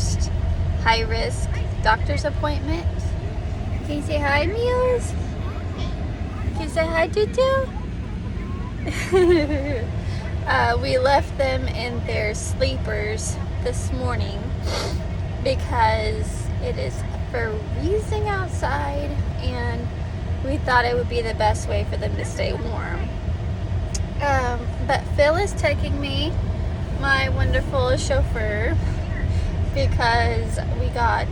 first high-risk doctor's appointment. Can you say hi, Meals? Can you say hi, Tutu? We left them in their sleepers this morning because it is freezing outside and we thought it would be the best way for them to stay warm. But Phil is taking me, my wonderful chauffeur, because we got,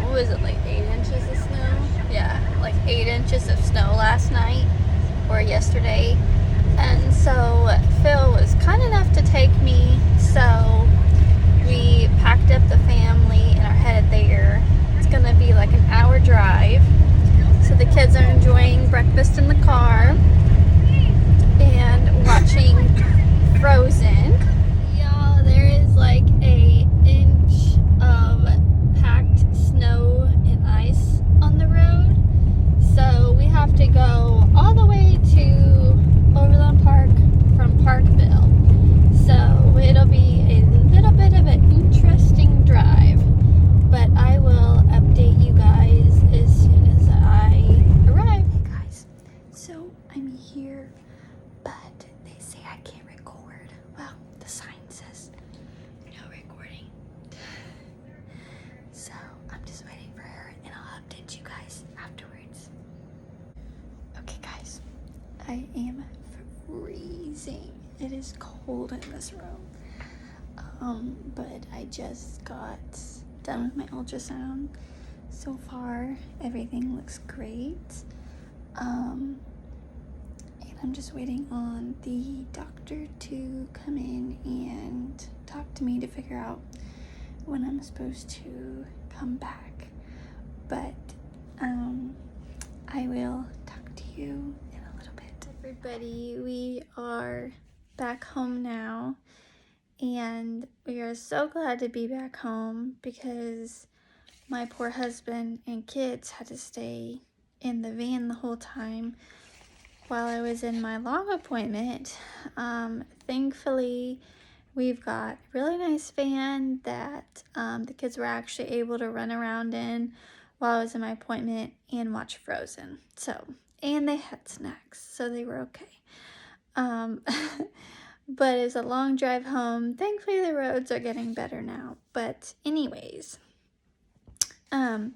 what was it, like 8 inches of snow? Yeah, like 8 inches of snow last night or yesterday. And so Phil was kind enough to take me, so we packed up the family and are headed there. It's gonna be like an hour drive. So the kids are enjoying breakfast in the car and watching Frozen. Y'all, there is like a inch of packed snow and ice on the road. So we have to go all the way to Overland Park from Parkville. So it'll be a little bit of an interesting drive, but I will update you guys as soon as I arrive. Hey guys, so I'm here, but they say I can't record. Well, the sign says no recording. So I'm just waiting for her and I'll update you guys afterwards. Okay guys, I am freezing. It is cold in this room. But I just got done with my ultrasound. So far, everything looks great. And I'm just waiting on the doctor to come in and talk to me to figure out when I'm supposed to come back. But I will talk to you in a little bit. Everybody, we are back home now, and we are so glad to be back home because my poor husband and kids had to stay in the van the whole time while I was in my long appointment. Thankfully, we've got a really nice van that the kids were actually able to run around in while I was in my appointment and watch Frozen. So, and they had snacks, so they were okay. But it's a long drive home. Thankfully, the roads are getting better now. But anyways, I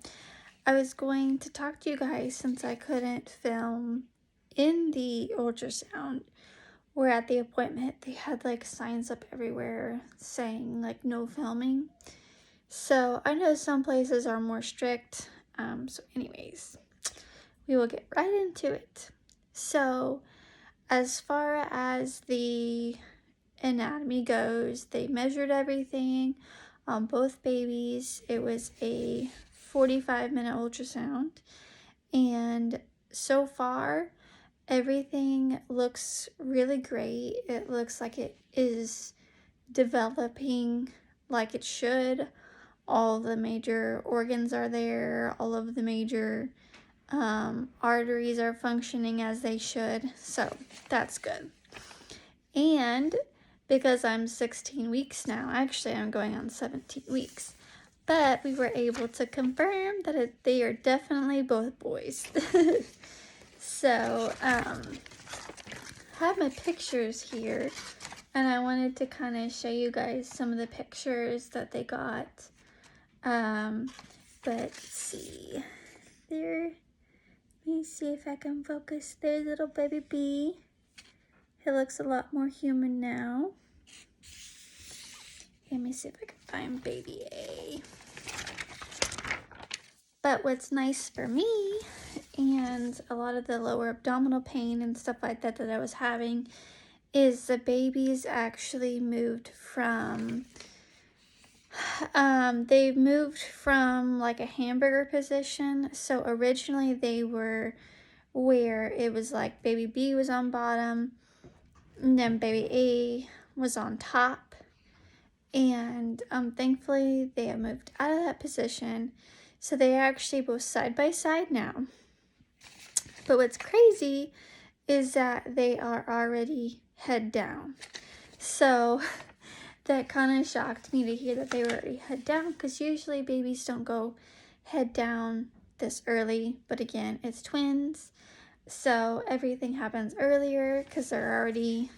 was going to talk to you guys since I couldn't film in the ultrasound or at the appointment. They had like signs up everywhere saying like no filming. So I know some places are more strict. So anyways, we will get right into it. So as far as the anatomy goes, they measured everything on both babies. It was a 45-minute ultrasound, and so far everything looks really great. It looks like it is developing like it should. All the major organs are there. All of the major arteries are functioning as they should. So that's good. And because I'm 16 weeks now, actually I'm going on 17 weeks, but we were able to confirm that they are definitely both boys. So, I have my pictures here, and I wanted to kind of show you guys some of the pictures that they got. But let's see, there, let me see if I can focus. There's little baby B. He looks a lot more human now. Let me see if I can find baby A. But what's nice for me, and a lot of the lower abdominal pain and stuff like that that I was having, is the babies actually moved from, they moved from like a hamburger position. So originally they were where it was like baby B was on bottom, and then baby A was on top. And thankfully they have moved out of that position. So they are actually both side by side now. But what's crazy is that they are already head down. So that kind of shocked me to hear that they were already head down, because usually babies don't go head down this early. But again, it's twins, so everything happens earlier because they're already,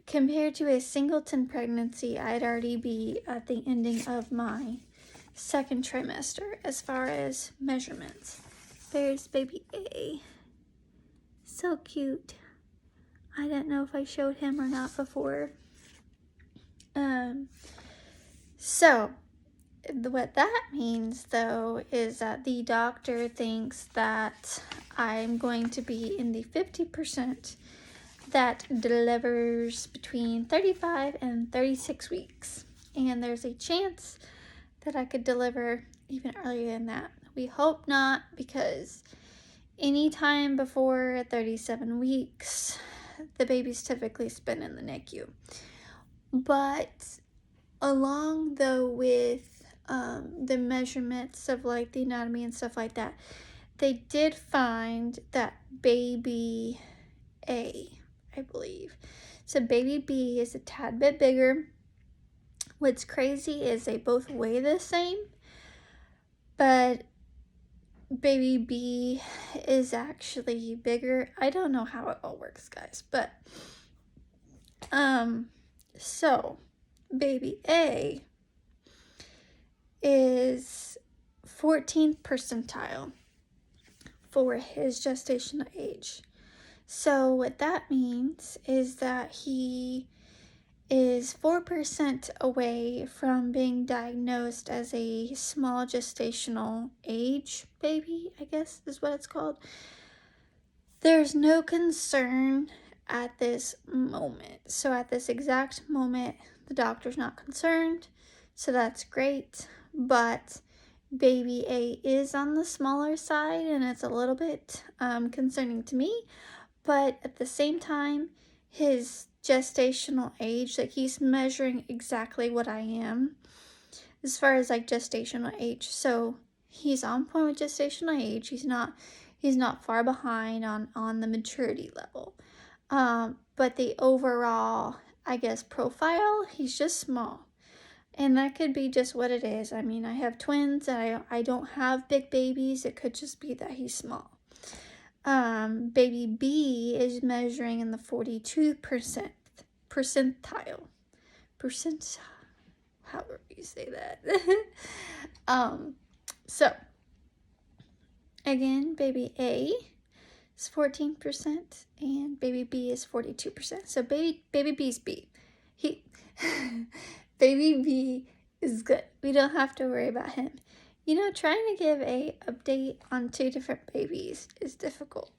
compared to a singleton pregnancy, I'd already be at the ending of my second trimester as far as measurements. There's baby A. So cute. I didn't know if I showed him or not before. So what that means, though, is that the doctor thinks that I'm going to be in the 50% that delivers between 35 and 36 weeks. And there's a chance that I could deliver even earlier than that. We hope not, because anytime before 37 weeks, the baby's typically spent in the NICU. But along, though, with the measurements of like the anatomy and stuff like that, they did find that baby A, I believe. So baby B is a tad bit bigger. What's crazy is they both weigh the same, but baby B is actually bigger. I don't know how it all works, guys, but so baby A is 14th percentile for his gestational age. So what that means is that he is 4% away from being diagnosed as a small gestational age baby, I guess is what it's called. There's no concern at this moment. So at this exact moment, the doctor's not concerned, so that's great. But baby A is on the smaller side, and it's a little bit concerning to me. But at the same time, his gestational age, like he's measuring exactly what I am as far as like gestational age. So he's on point with gestational age. He's not far behind on the maturity level. But the overall, I guess, profile, he's just small. And that could be just what it is. I mean, I have twins, and I don't have big babies. It could just be that he's small. Baby B is measuring in the 42% percentile. However you say that. So, again, baby A is 14% and baby B is 42%. So baby B's B. Baby B is good. We don't have to worry about him. Trying to give a update on two different babies is difficult.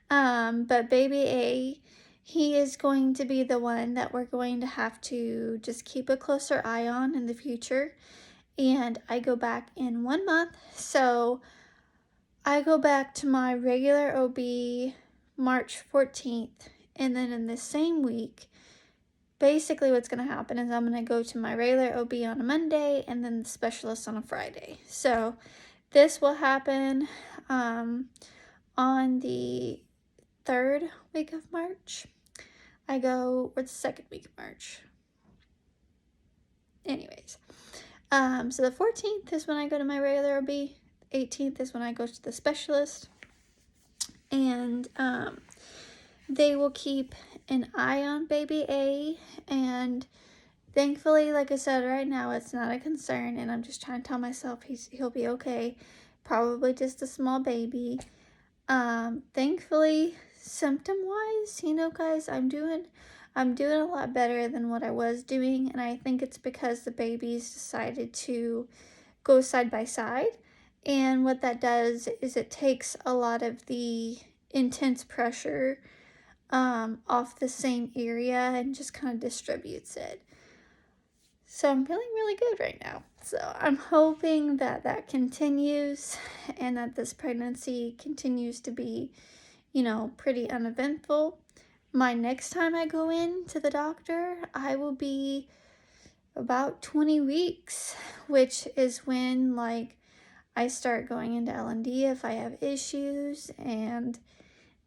But baby A, he is going to be the one that we're going to have to just keep a closer eye on in the future. And I go back in 1 month, so I go back to my regular OB March 14th, and then in the same week, basically what's going to happen is I'm going to go to my regular OB on a Monday and then the specialist on a Friday. So this will happen on the 3rd week of March. Or the 2nd week of March. Anyways, so the 14th is when I go to my regular OB. 18th is when I go to the specialist. And they will keep an eye on baby A, and thankfully, like I said, right now it's not a concern, and I'm just trying to tell myself he'll be okay. Probably just a small baby. Thankfully, symptom-wise, guys, I'm doing a lot better than what I was doing, and I think it's because the babies decided to go side by side. And what that does is it takes a lot of the intense pressure off the same area and just kind of distributes it. So I'm feeling really good right now. So I'm hoping that that continues and that this pregnancy continues to be, pretty uneventful. My next time I go in to the doctor, I will be about 20 weeks, which is when, I start going into L&D if I have issues, and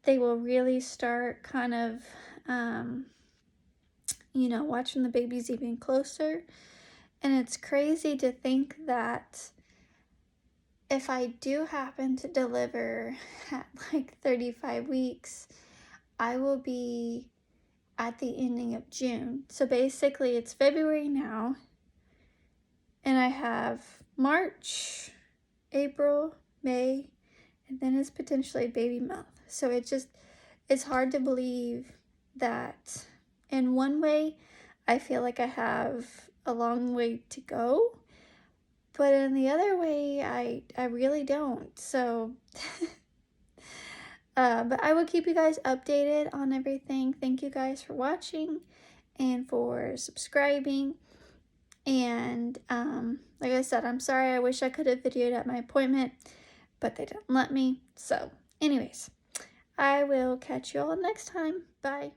they will really start kind of you know, watching the babies even closer. And it's crazy to think that if I do happen to deliver at like 35 weeks, I will be at the ending of June. So basically, it's February now, and I have March, April, May, and then it's potentially baby month. So it's hard to believe that in one way, I feel like I have a long way to go, but in the other way, I really don't. So, but I will keep you guys updated on everything. Thank you guys for watching and for subscribing. And like I said, I'm sorry. I wish I could have videoed at my appointment, but they didn't let me. So anyways, I will catch you all next time. Bye.